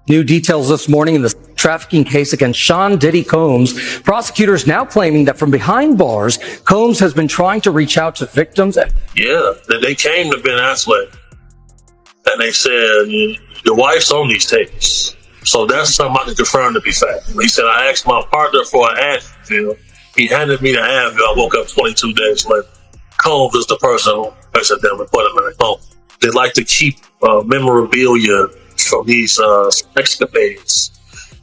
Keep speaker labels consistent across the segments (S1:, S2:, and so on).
S1: New details this morning in the trafficking case against Sean Diddy Combs. Prosecutors now claiming that from behind bars, Combs has been trying to reach out to victims.
S2: Yeah, they came to Ben Affleck and they said, your wife's on these tapes. So that's something I can confirm to be fact. He said, I asked my partner for an Advil. He handed me the Advil. I woke up 22 days later. Combs is the person who accidentally put him in a coma. They like to keep memorabilia from these escapades.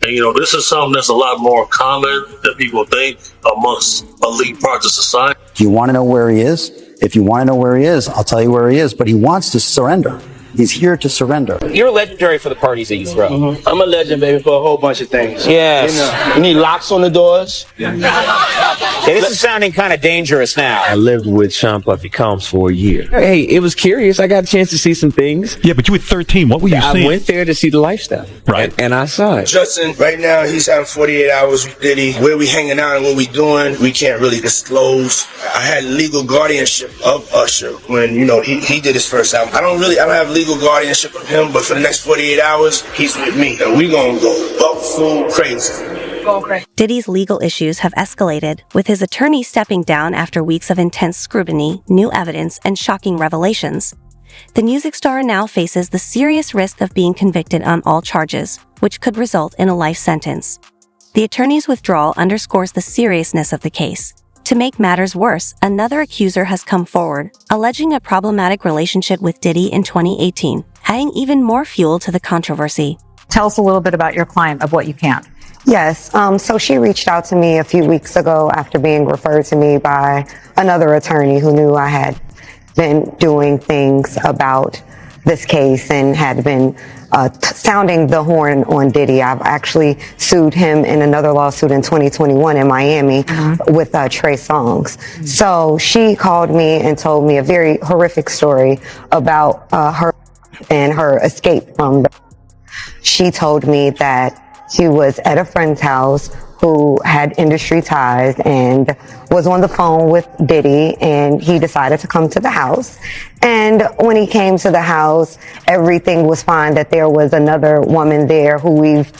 S2: And, this is something that's a lot more common than people think amongst elite parts of society.
S3: Do you want to know where he is? If you want to know where he is, I'll tell you where he is, but he wants to surrender. He's here to surrender.
S4: You're legendary for the parties that you throw.
S5: Mm-hmm. I'm a legend, baby, for a whole bunch of things.
S4: Yes.
S5: You need locks on the doors.
S4: Okay, this is sounding kind of dangerous now.
S6: I lived with Sean Puffy Combs for a year.
S7: Hey, it was curious. I got a chance to see some things.
S8: Yeah, but you were 13. What were you seeing?
S7: I went there to see the lifestyle.
S8: Right.
S7: And I saw it.
S5: Justin, right now, he's having 48 hours with Diddy. Where we hanging out and what we doing, we can't really disclose. I had legal guardianship of Usher when, he did his first album. I don't have legal guardianship of him, but for the next 48 hours, he's with me. And we gonna go buck full crazy.
S9: Diddy's legal issues have escalated, with his attorney stepping down after weeks of intense scrutiny, new evidence, and shocking revelations. The music star now faces the serious risk of being convicted on all charges, which could result in a life sentence. The attorney's withdrawal underscores the seriousness of the case. To make matters worse, another accuser has come forward, alleging a problematic relationship with Diddy in 2018, adding even more fuel to the controversy.
S10: Tell us a little bit about your client, of what you can.
S11: Yes. So she reached out to me a few weeks ago after being referred to me by another attorney who knew I had been doing things about this case and had been sounding the horn on Diddy. I've actually sued him in another lawsuit in 2021 in Miami with Trey Songz. So she called me and told me a very horrific story about her and her escape from. She told me that she was at a friend's house who had industry ties and was on the phone with Diddy, and he decided to come to the house. And when he came to the house, everything was fine, that there was another woman there who we've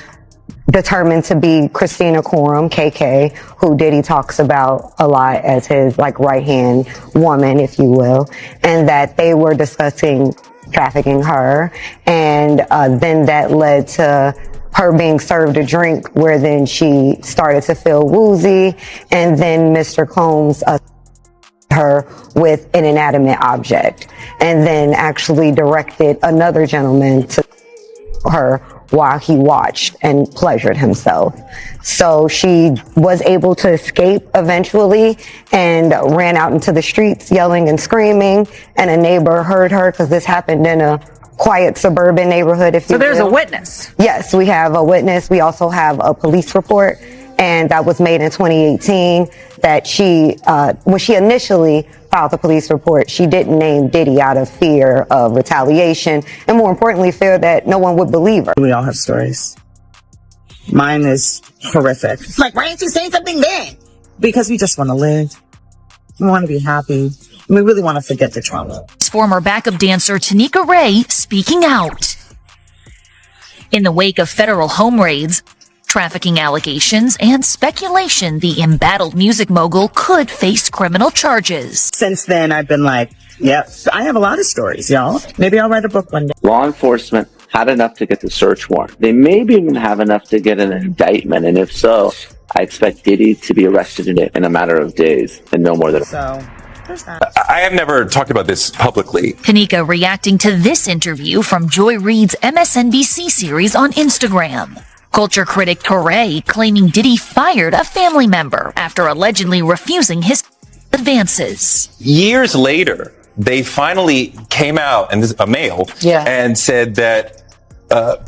S11: determined to be Christina Coram, KK, who Diddy talks about a lot as his right-hand woman, if you will, and that they were discussing trafficking her. And then that led to her being served a drink where then she started to feel woozy, and then Mr. Combs her with an inanimate object, and then actually directed another gentleman to her while he watched and pleasured himself. So she was able to escape eventually and ran out into the streets yelling and screaming, and a neighbor heard her because this happened in a quiet suburban neighborhood, if you will.
S10: So there's a witness.
S11: Yes, we have a witness. We also have a police report, and that was made in 2018, that she, when she initially filed the police report, she didn't name Diddy out of fear of retaliation, and more importantly, fear that no one would believe her.
S12: We all have stories. Mine is horrific. Like, why didn't you say something then? Because we just want to live. We want to be happy. We really want to forget the trauma.
S13: Former backup dancer Tanika Ray speaking out. In the wake of federal home raids, trafficking allegations, and speculation the embattled music mogul could face criminal charges.
S12: Since then, I've been like, yep, I have a lot of stories, y'all. Maybe I'll write a book one day.
S6: Law enforcement had enough to get the search warrant. They maybe even have enough to get an indictment, and if so, I expect Diddy to be arrested in a matter of days, and no more than
S12: so.
S14: I have never talked about this publicly.
S13: Tanika reacting to this interview from Joy Reid's MSNBC series on Instagram. Culture critic Torre claiming Diddy fired a family member after allegedly refusing his advances.
S14: Years later, they finally came out, and this is a male, and said that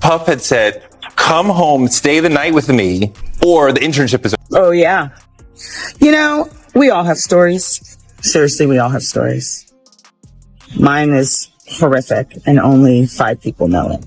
S14: Puff had said, come home, stay the night with me, or the internship is...
S12: Oh, yeah. We all have stories. Seriously, we all have stories. Mine is horrific, and only 5 people know it.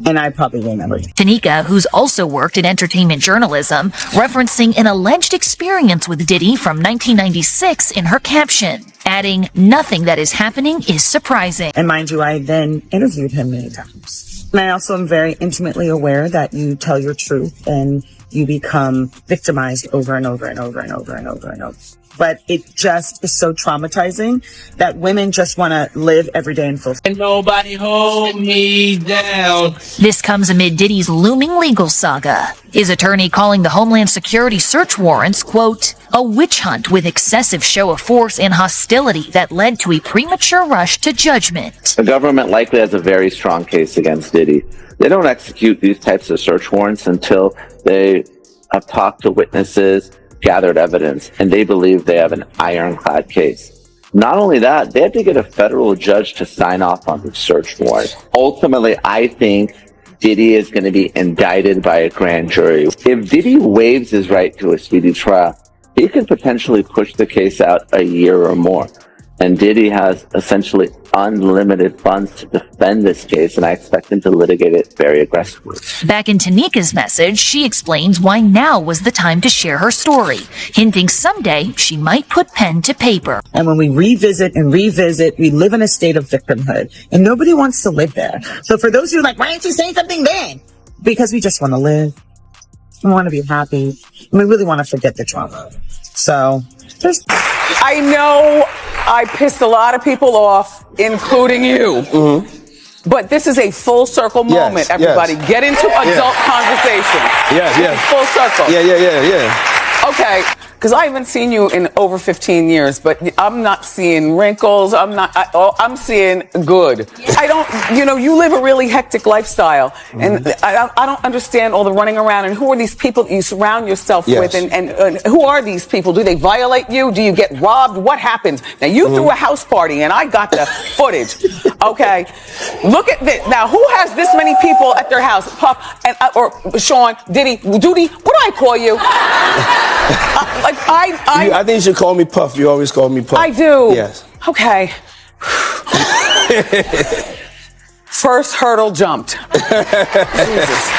S12: and I probably will never.
S13: Tanika, who's also worked in entertainment journalism, referencing an alleged experience with Diddy from 1996 in her caption, adding, "Nothing that is happening is surprising."
S12: And mind you, I then interviewed him many times. And I also am very intimately aware that you tell your truth and you become victimized over and over and over and over and over and over. But it just is so traumatizing that women just want to live every day in full.
S8: And nobody hold me down.
S13: This comes amid Diddy's looming legal saga. His attorney calling the Homeland Security search warrants, quote, "a witch hunt with excessive show of force and hostility that led to a premature rush to judgment."
S6: The government likely has a very strong case against Diddy. They don't execute these types of search warrants until they have talked to witnesses, gathered evidence, and they believe they have an ironclad case. Not only that, they have to get a federal judge to sign off on the search warrant. Ultimately, I think Diddy is going to be indicted by a grand jury. If Diddy waives his right to a speedy trial, he could potentially push the case out a year or more. And Diddy has essentially unlimited funds to defend this case, and I expect him to litigate it very aggressively.
S13: Back in Tanika's message, she explains why now was the time to share her story, hinting someday she might put pen to paper.
S12: And when we revisit and revisit, we live in a state of victimhood, and nobody wants to live there. So for those of you like, why aren't you saying something then? Because we just want to live. We want to be happy. And we really want to forget the trauma. So
S15: I know I pissed a lot of people off, including you. Mm-hmm. But this is a full circle moment, everybody.
S5: Yes.
S15: Get into adult conversation.
S5: Yes.
S15: Full circle.
S5: Yeah.
S15: Okay, because I haven't seen you in over 15 years, but I'm not seeing wrinkles. I'm seeing good. I don't, you live a really hectic lifestyle, and I don't understand all the running around. And who are these people that you surround yourself with? And who are these people? Do they violate you? Do you get robbed? What happens? Now you threw a house party, and I got the footage. Okay, look at this. Now who has this many people at their house? Puff and or Sean, Diddy, Doody. What do I call you?
S5: I think you should call me Puff. You always call me Puff.
S15: I do.
S5: Yes.
S15: Okay. First hurdle jumped. Jesus.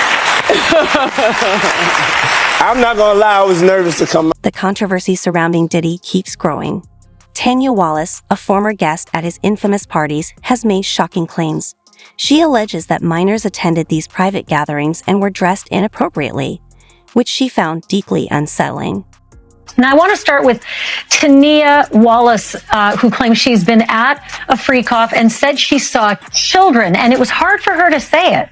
S5: I'm not gonna lie, I was nervous to come.
S9: The controversy surrounding Diddy keeps growing. Tanya Wallace, a former guest at his infamous parties, has made shocking claims. She alleges that minors attended these private gatherings and were dressed inappropriately, which she found deeply unsettling.
S16: Now, I want to start with Tania Wallace, who claims she's been at a freak off and said she saw children, and it was hard for her to say it.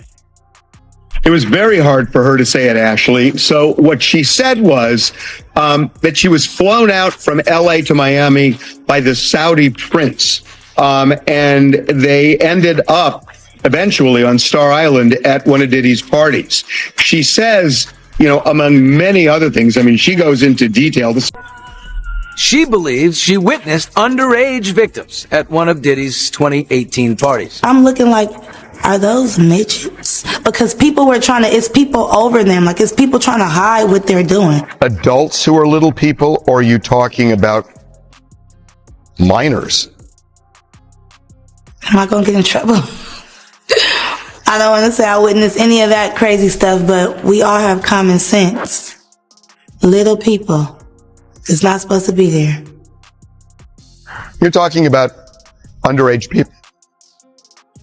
S17: It was very hard for her to say it, Ashley. So what she said was that she was flown out from LA to Miami by the Saudi prince. And they ended up eventually on Star Island at one of Diddy's parties. She says, among many other things, she goes into detail.
S18: She believes she witnessed underage victims at one of Diddy's 2018 parties.
S19: I'm looking like, are those midgets? Because it's people over them. Like, it's people trying to hide what they're doing.
S17: Adults who are little people, or are you talking about minors?
S19: Am I going to get in trouble? I don't want to say I witnessed any of that crazy stuff, but we all have common sense. Little people. It's not supposed to be there.
S17: You're talking about underage people.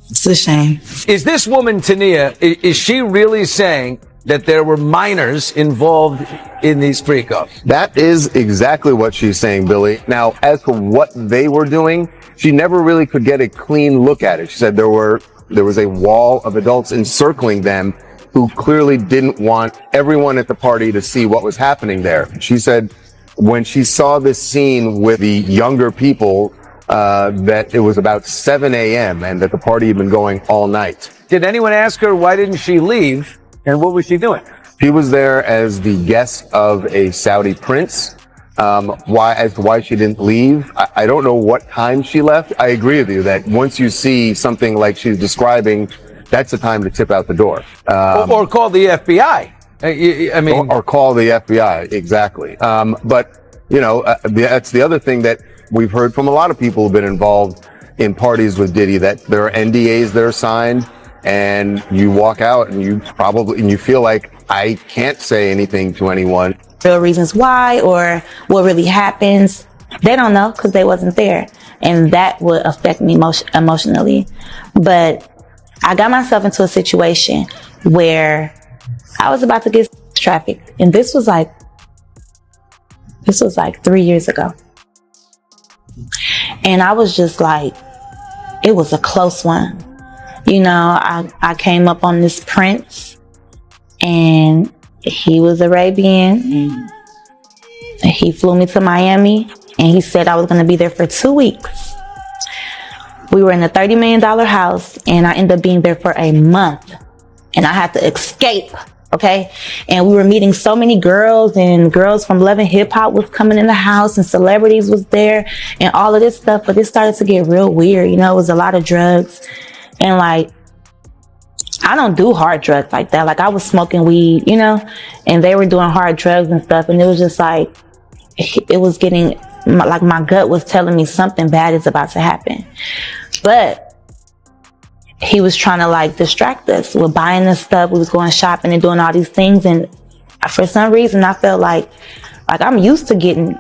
S19: It's a shame.
S18: Is this woman, Tania, is she really saying that there were minors involved in these freak-offs?
S20: That is exactly what she's saying, Billy. Now, as for what they were doing, she never really could get a clean look at it. She said there was a wall of adults encircling them who clearly didn't want everyone at the party to see what was happening there. She said when she saw this scene with the younger people, that it was about 7 a.m. and that the party had been going all night.
S18: Did anyone ask her why didn't she leave, and what was she doing?
S20: She was there as the guest of a Saudi prince. Why she didn't leave, I don't know what time she left. I agree with you that once you see something like she's describing, that's the time to tip out the door.
S18: Or call the FBI.
S20: Or call the FBI, exactly. But that's the other thing that we've heard from a lot of people who've been involved in parties with Diddy, that there are NDAs that are signed. and you walk out and you feel like, I can't say anything to anyone.
S19: Real reasons why or what really happens, they don't know because they wasn't there. And that would affect me emotionally. But I got myself into a situation where I was about to get trafficked. And this was like 3 years ago. And I was just like, it was a close one. You know, I came up on this prince, and he was Arabian. He flew me to Miami, and he said I was going to be there for 2 weeks. We were in a $30 million house, and I ended up being there for a month. And I had to escape, okay? And we were meeting so many girls, and girls from Love and Hip Hop was coming in the house, and celebrities was there, and all of this stuff. But it started to get real weird. You know, it was a lot of drugs. And like, I don't do hard drugs like that. Like, I was smoking weed, you know, and they were doing hard drugs and stuff. And it was just like, it was getting, like, my gut was telling me something bad is about to happen. But he was trying to like distract us with buying this stuff. We was going shopping and doing all these things. And for some reason, I felt like I'm used to getting,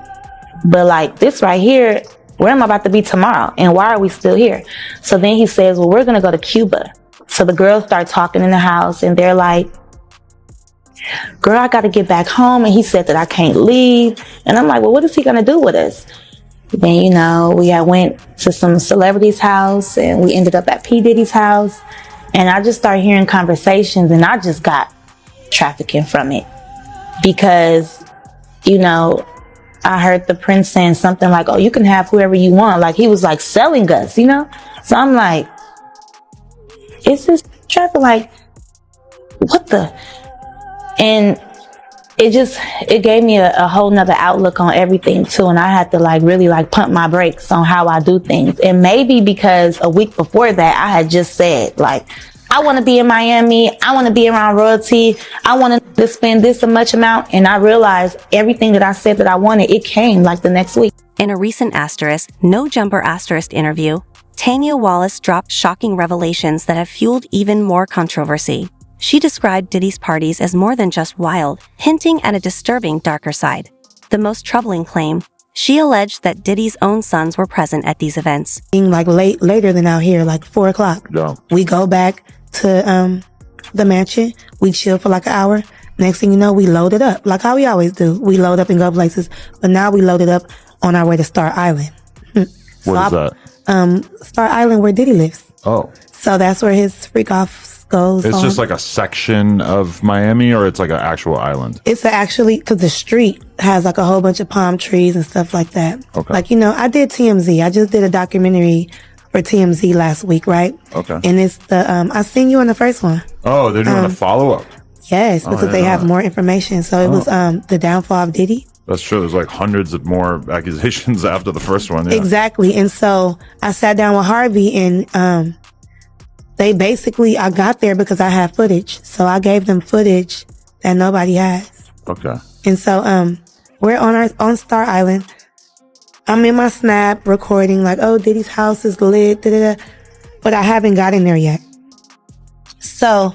S19: but like this right here, where am I about to be tomorrow? And why are we still here? So then he says, well, we're going to go to Cuba. So the girls start talking in the house, and they're like, girl, I got to get back home. And he said that I can't leave. And I'm like, well, what is he going to do with us? Then, you know, we had went to some celebrity's house, and we ended up at P. Diddy's house. And I just started hearing conversations, and I just got trafficking from it. Because, you know, I heard the prince saying something like, oh, you can have whoever you want. Like, he was like selling us, you know? So I'm like, is this traffic? Like, what the? And it gave me a whole nother outlook on everything too. And I had to like really like pump my brakes on how I do things. And maybe because a week before that, I had just said like, I want to be in Miami. I want to be around royalty. I want to spend this much amount. And I realized everything that I said that I wanted, it came like the next week.
S9: In a recent Asterisk, No Jumper Asterisk interview, Tanya Wallace dropped shocking revelations that have fueled even more controversy. She described Diddy's parties as more than just wild, hinting at a disturbing darker side. The most troubling claim, she alleged that Diddy's own sons were present at these events.
S19: Being like later than out here, like 4 o'clock.
S14: Yeah.
S19: We go back to the mansion. We chill for like an hour. Next thing you know, we load it up like how we always do. We load up and go places. But now we loaded up on our way to Star Island.
S14: What is that?
S19: Star Island where Diddy lives.
S14: Oh.
S19: So that's where his freak off goes.
S21: It's just like a section of Miami, or it's like an actual island?
S19: It's actually, because the street has like a whole bunch of palm trees and stuff like that.
S21: Okay.
S19: Like, you know, I did TMZ. I just did a documentary for TMZ last week, right?
S21: Okay.
S19: And it's the, I seen you on the first one.
S21: Oh, they're doing a follow-up.
S19: Yes, because they have more information. So it was the downfall of Diddy.
S21: That's true. There's like hundreds of more accusations after the first one. Yeah.
S19: Exactly. And so I sat down with Harvey, and they basically, I got there because I had footage. So I gave them footage that nobody has.
S21: Okay.
S19: And so we're on Star Island. I'm in my Snap recording like, oh, Diddy's house is lit, but I haven't gotten there yet. So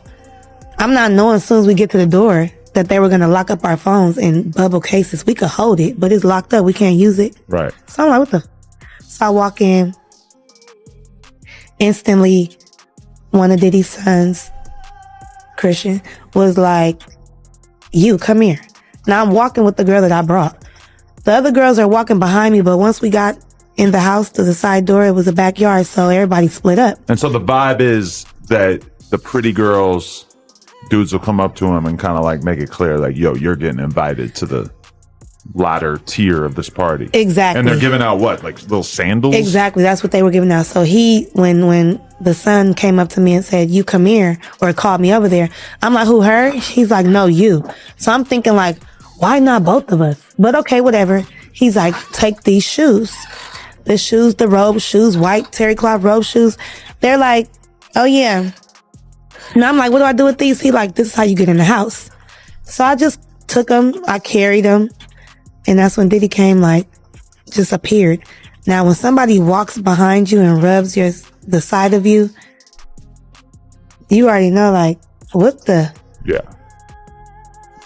S19: I'm not knowing as soon as we get to the door that they were going to lock up our phones in bubble cases. We could hold it, but it's locked up. We can't use it.
S21: Right.
S19: So I'm like, what the? So I walk in. Instantly, one of Diddy's sons, Christian, was like, you, come here. Now I'm walking with the girl that I brought. The other girls are walking behind me, but once we got in the house to the side door, it was a backyard, so everybody split up.
S21: And so the vibe is that the pretty girls, dudes will come up to him and kind of like make it clear, like, yo, you're getting invited to the latter tier of this party.
S19: Exactly.
S21: And they're giving out what, like little sandals?
S19: Exactly. That's what they were giving out. So when the son came up to me and said, you come here, or called me over there, I'm like, who, her? He's like, no, you. So I'm thinking like, why not both of us? But okay, whatever. He's like, take these shoes. The shoes, the robe shoes, white terry cloth robe shoes. They're like, oh yeah. And I'm like, what do I do with these? He like, this is how you get in the house. So I just took them. I carried them. And that's when Diddy came, like, just appeared. Now, when somebody walks behind you and rubs the side of you,
S1: you already know, like, what the?
S21: Yeah.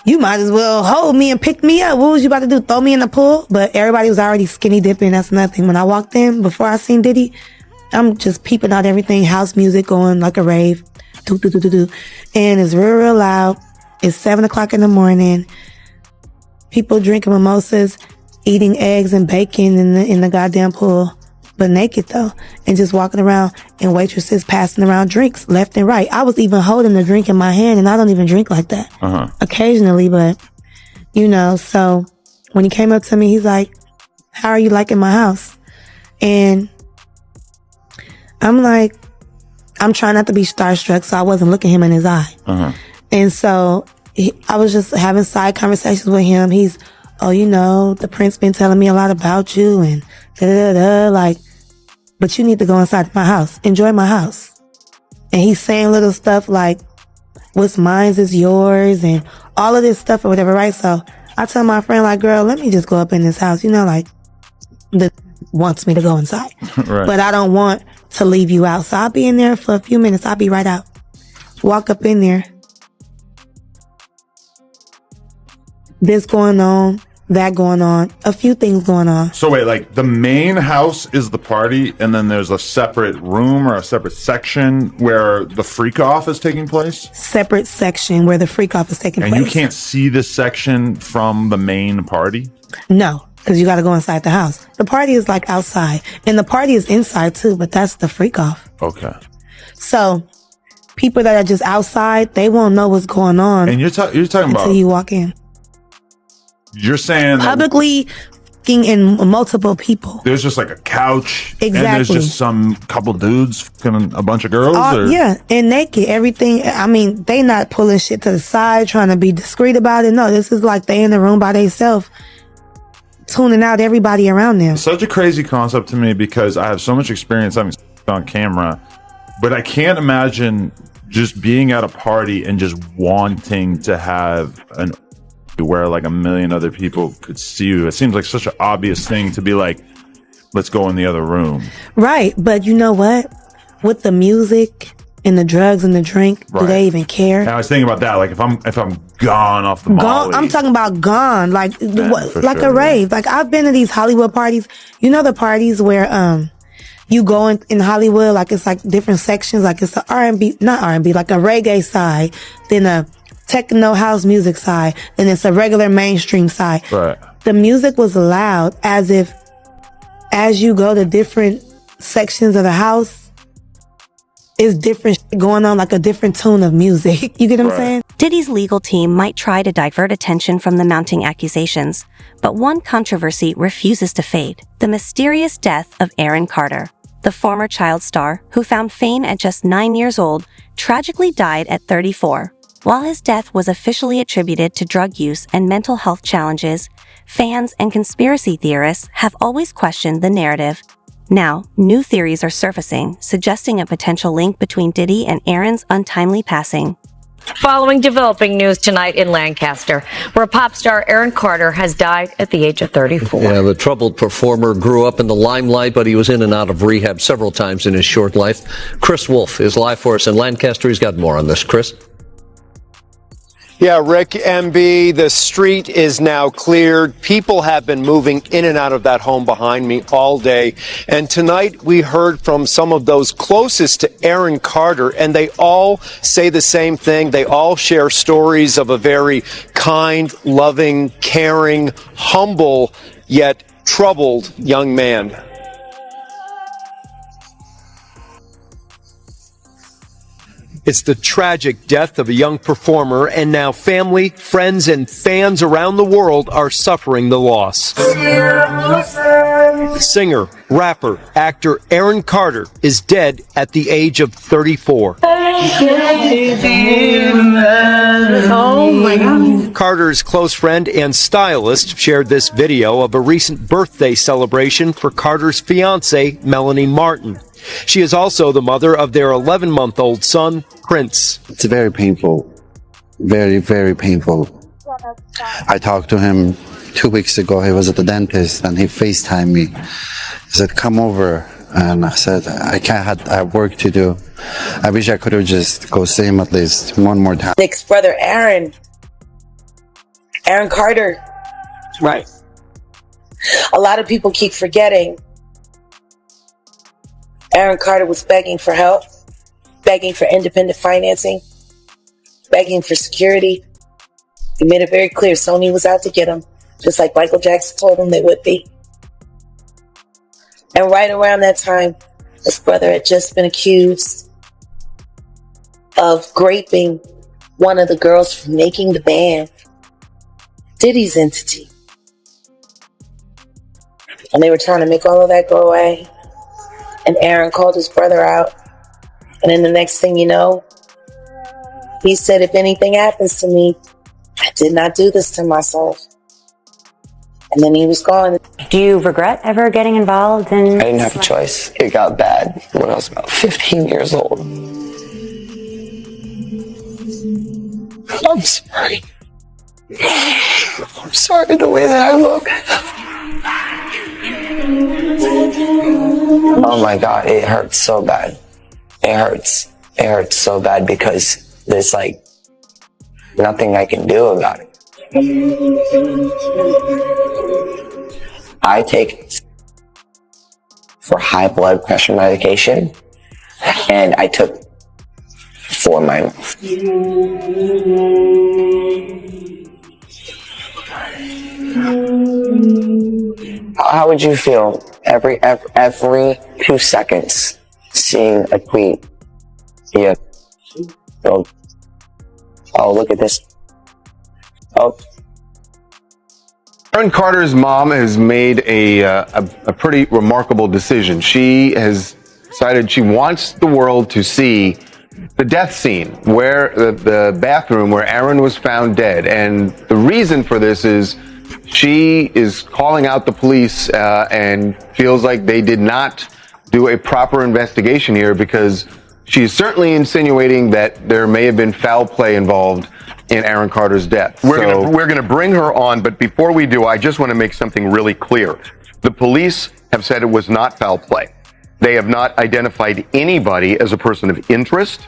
S1: You might as well hold me and pick me up. What was you about to do? Throw me in the pool? But everybody was already skinny dipping. That's nothing. When I walked in, before I seen Diddy, I'm just peeping out everything. House music going like a rave. Do, do, do, do, do. And it's real, real loud. It's 7 o'clock in the morning. People drinking mimosas, eating eggs and bacon in the goddamn pool. But naked though. And just walking around, and waitresses passing around drinks left and right. I was even holding the drink in my hand, and I don't even drink like that. Occasionally, but so when he came up to me, he's like, how are you liking my house? And I'm like, I'm trying not to be starstruck, so I wasn't looking him in his eye. And so I was just having side conversations with him. He's, the prince been telling me a lot about you and like, but you need to go inside my house. Enjoy my house. And he's saying little stuff like, what's mine is yours and all of this stuff or whatever, right? So I tell my friend, like, girl, let me just go up in this house. Like, the wants me to go inside.
S21: Right.
S1: But I don't want to leave you out. So I'll be in there for a few minutes. I'll be right out. Walk up in there. This going on, that going on, a few things going on.
S21: So wait, like the main house is the party, and then there's a separate room or a separate section where the freak off is taking place?
S1: Separate section where the freak off is taking place.
S21: And you can't see this section from the main party?
S1: No, because you got to go inside the house. The party is like outside, and the party is inside too, but that's the freak off.
S21: Okay.
S1: So people that are just outside, they won't know what's going on.
S21: And you're talking about
S1: until you walk in.
S21: You're saying
S1: publicly in multiple people.
S21: There's just like a couch.
S1: Exactly.
S21: And there's just some couple dudes fucking a bunch of girls?
S1: Yeah, and naked. Everything. I mean, they not pulling shit to the side, trying to be discreet about it. No, this is like they in the room by themselves, tuning out everybody around them.
S21: Such a crazy concept to me because I have so much experience having on camera, but I can't imagine just being at a party and just wanting to have an where like a million other people could see you. It seems like such an obvious thing to be like, let's go in the other room.
S1: Right. But you know what? With the music and the drugs and the drink, do they even care?
S21: And I was thinking about that. Like if I'm gone off the molly.
S1: I'm talking about gone. Like like
S21: sure,
S1: a rave. Like I've been to these Hollywood parties. You know the parties where you go in Hollywood, like it's like different sections, like it's the R&B, not R&B, like a reggae side, then a techno house music side, and it's a regular mainstream side.
S21: Right.
S1: The music was loud as you go to different sections of the house, it's different shit going on, like a different tone of music. You get what I'm saying?
S9: Diddy's legal team might try to divert attention from the mounting accusations, but one controversy refuses to fade: the mysterious death of Aaron Carter. The former child star, who found fame at just 9 years old, tragically died at 34. While his death was officially attributed to drug use and mental health challenges, fans and conspiracy theorists have always questioned the narrative. Now, new theories are surfacing, suggesting a potential link between Diddy and Aaron's untimely passing.
S22: Following developing news tonight in Lancaster, where pop star Aaron Carter has died at the age of 34.
S23: Yeah, the troubled performer grew up in the limelight, but he was in and out of rehab several times in his short life. Chris Wolf is live for us in Lancaster. He's got more on this. Chris?
S24: Yeah, Rick, MB, the street is now cleared. People have been moving in and out of that home behind me all day. And tonight we heard from some of those closest to Aaron Carter, and they all say the same thing. They all share stories of a very kind, loving, caring, humble, yet troubled young man. It's the tragic death of a young performer, and now family, friends, and fans around the world are suffering the loss. Singer, rapper, actor Aaron Carter is dead at the age of 34. Oh my God. Carter's close friend and stylist shared this video of a recent birthday celebration for Carter's fiancée, Melanie Martin. She is also the mother of their 11-month-old son, Prince.
S25: It's very painful. Very, very painful. I talked to him 2 weeks ago. He was at the dentist and he FaceTimed me. He said, come over. And I said, I have work to do. I wish I could have just go see him at least one more time.
S2: Nick's brother, Aaron Carter.
S15: Right.
S2: A lot of people keep forgetting. Aaron Carter was begging for help, begging for independent financing, begging for security. He made it very clear Sony was out to get him, just like Michael Jackson told him they would be. And right around that time, his brother had just been accused of raping one of the girls from making the band, Diddy's entity. And they were trying to make all of that go away. And Aaron called his brother out. And then the next thing you know, he said, if anything happens to me, I did not do this to myself. And then he was gone.
S3: Do you regret ever getting involved in...
S4: I didn't have a choice. It got bad when I was about 15 years old. I'm sorry. I'm sorry the way that I look. Oh my God, it hurts so bad. It hurts. It hurts so bad because there's like nothing I can do about it. I take for high blood pressure medication, and I took 4 months. How would you feel every 2 seconds seeing a tweet? Yeah. Oh, look at this. Oh.
S20: Aaron Carter's mom has made a pretty remarkable decision. She has decided she wants the world to see the death scene, where the bathroom where Aaron was found dead. And the reason for this is she is calling out the police and feels like they did not do a proper investigation here, because she's certainly insinuating that there may have been foul play involved in Aaron Carter's death. We're gonna bring her on, but before we do, I just want to make something really clear. The police have said it was not foul play. They have not identified anybody as a person of interest,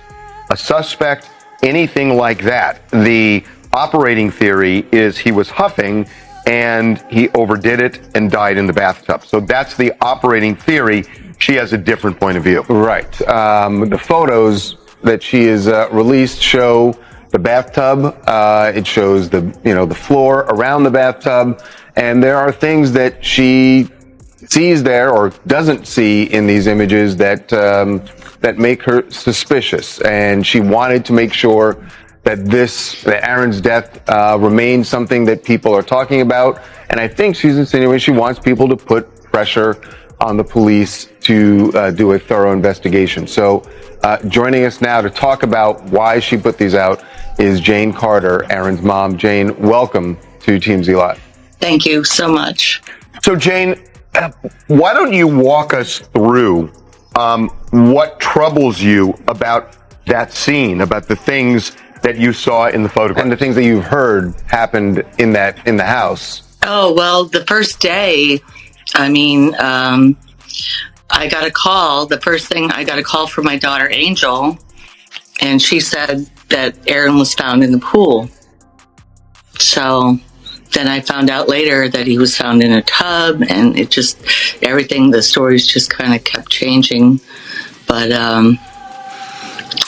S20: a suspect, anything like that. The operating theory is he was huffing and he overdid it and died in the bathtub. So that's the operating theory. She has a different point of view. Right. The photos that she has released show the bathtub. It shows the floor around the bathtub, and there are things that she sees there or doesn't see in these images that that make her suspicious. And she wanted to make sure that Aaron's death remains something that people are talking about. And I think she's insinuating she wants people to put pressure on the police to do a thorough investigation. So joining us now to talk about why she put these out is Jane Carter, Aaron's mom. Jane, welcome to TMZ Live.
S7: Thank you so much.
S20: So Jane, why don't you walk us through what troubles you about that scene, about the things that you saw in the photograph and the things that you've heard happened in the house?
S7: Oh, well, the first day, I got a call. The first thing, I got a call from my daughter, Angel, and she said that Aaron was found in the pool. So then I found out later that he was found in a tub, and the stories just kind of kept changing. But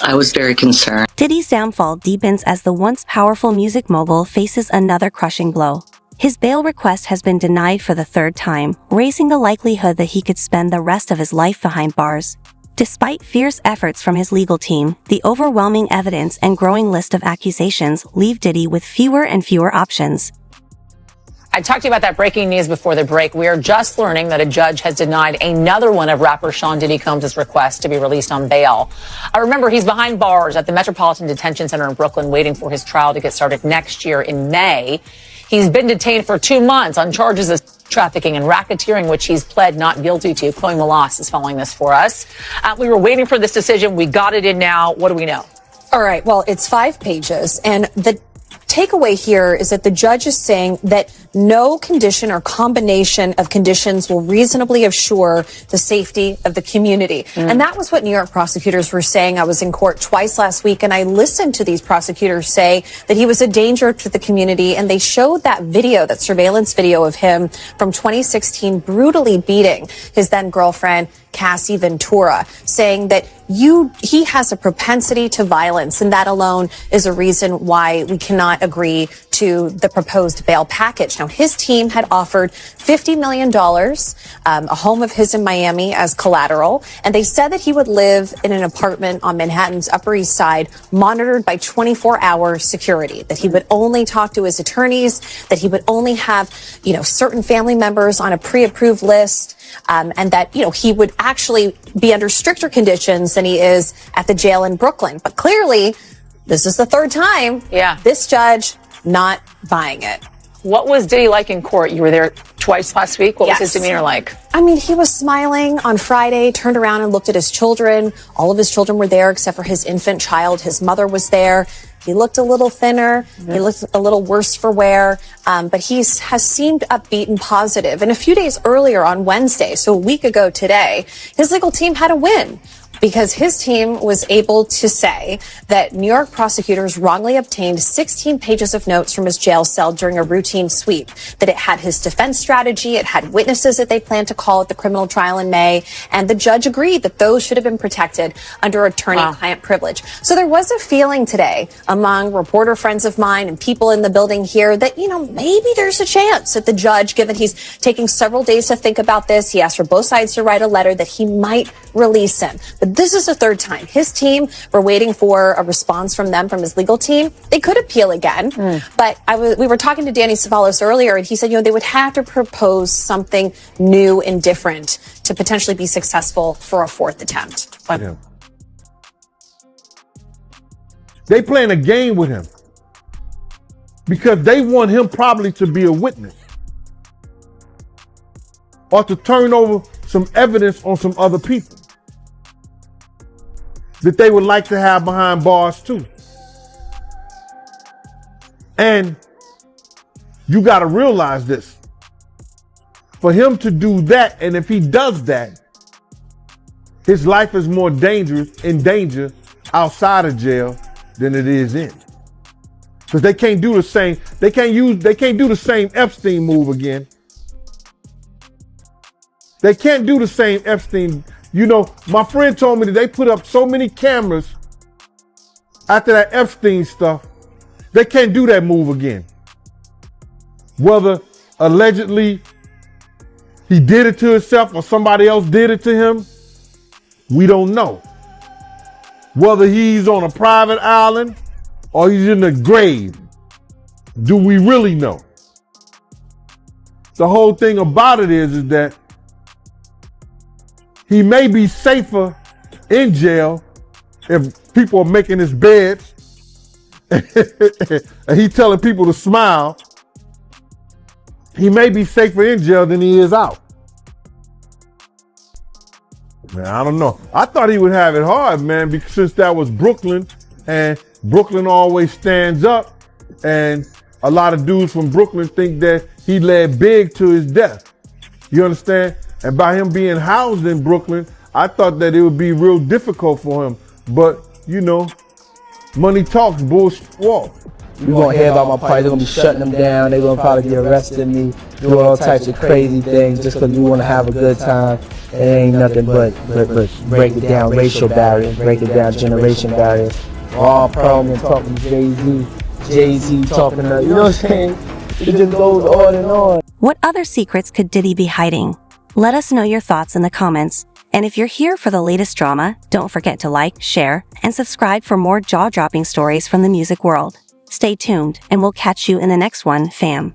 S7: I was very concerned.
S9: Diddy's downfall deepens as the once powerful music mogul faces another crushing blow. His bail request has been denied for the 3rd time, raising the likelihood that he could spend the rest of his life behind bars. Despite fierce efforts from his legal team, the overwhelming evidence and growing list of accusations leave Diddy with fewer and fewer options.
S10: I talked to you about that breaking news before the break. We are just learning that a judge has denied another one of rapper Sean Diddy Combs' requests to be released on bail. Remember, he's behind bars at the Metropolitan Detention Center in Brooklyn, waiting for his trial to get started next year in May. He's been detained for 2 months on charges of trafficking and racketeering, which he's pled not guilty to. Chloe Malas is following this for us. We were waiting for this decision. We got it in now. What do we know?
S26: All right. Well, it's 5 pages. And the takeaway here is that the judge is saying that
S6: no condition or combination of conditions will reasonably assure the safety of the community. And that was what New York prosecutors were saying. I was in court twice last week, and I listened to these prosecutors say that he was a danger to the community, and they showed that video, that surveillance video of him from 2016 brutally beating his then girlfriend, Cassie Ventura, saying that he has a propensity to violence, and that alone is a reason why we cannot agree to the proposed bail package. Now, his team had offered $50 million, a home of his in Miami as collateral, and they said that he would live in an apartment on Manhattan's Upper East Side, monitored by 24-hour security, that he would only talk to his attorneys, that he would only have, certain family members on a pre-approved list, and that, he would actually be under stricter conditions than he is at the jail in Brooklyn. But clearly, this is the third time.
S10: Yeah.
S6: This judge not buying it.
S10: What was Diddy like in court? You were there twice last week. What was his demeanor like?
S6: I mean, he was smiling on Friday, turned around and looked at his children. All of his children were there except for his infant child. His mother was there. He looked a little thinner. He looked a little worse for wear. But he has seemed upbeat and positive. And a few days earlier on Wednesday, so a week ago today, his legal team had a win, because his team was able to say that New York prosecutors wrongly obtained 16 pages of notes from his jail cell during a routine sweep, that it had his defense strategy, it had witnesses that they planned to call at the criminal trial in May, and the judge agreed that those should have been protected under attorney-client privilege. So there was a feeling today among reporter friends of mine and people in the building here that, maybe there's a chance that the judge, given he's taking several days to think about this, he asked for both sides to write a letter, that he might release him. But this is the third time. His team were waiting for a response from his legal team. They could appeal again. But we were talking to Danny Savalos earlier, and he said, they would have to propose something new and different to potentially be successful for a fourth attempt.
S8: Yeah. They playing a game with him because they want him probably to be a witness or to turn over some evidence on some other people that they would like to have behind bars too. And you got to realize this. For him to do that, and if he does that, his life is more in danger outside of jail than it is in. Because they can't do the same Epstein move again. They can't do the same Epstein. My friend told me that they put up so many cameras after that Epstein stuff, they can't do that move again. Whether allegedly he did it to himself or somebody else did it to him, we don't know. Whether he's on a private island or he's in the grave, do we really know? The whole thing about it is that he may be safer in jail if people are making his beds and he telling people to smile. He may be safer in jail than he is out. Man, I don't know. I thought he would have it hard, man, because since that was Brooklyn, and Brooklyn always stands up, and a lot of dudes from Brooklyn think that he led big to his death. You understand? And by him being housed in Brooklyn, I thought that it would be real difficult for him. But, money talks, bullshit walks.
S11: You're going to hear about my party. They're going to be shutting them down. They're going to probably be arresting me, doing all types of crazy things just because we want to have a good time. It ain't nothing but break it down racial barriers, break it down generation barriers. All Perlman talking to Jay-Z talking to, you know what I'm saying? It just goes on and on.
S9: What other secrets could Diddy be hiding? Let us know your thoughts in the comments. And if you're here for the latest drama, don't forget to like, share, and subscribe for more jaw-dropping stories from the music world. Stay tuned, and we'll catch you in the next one, fam.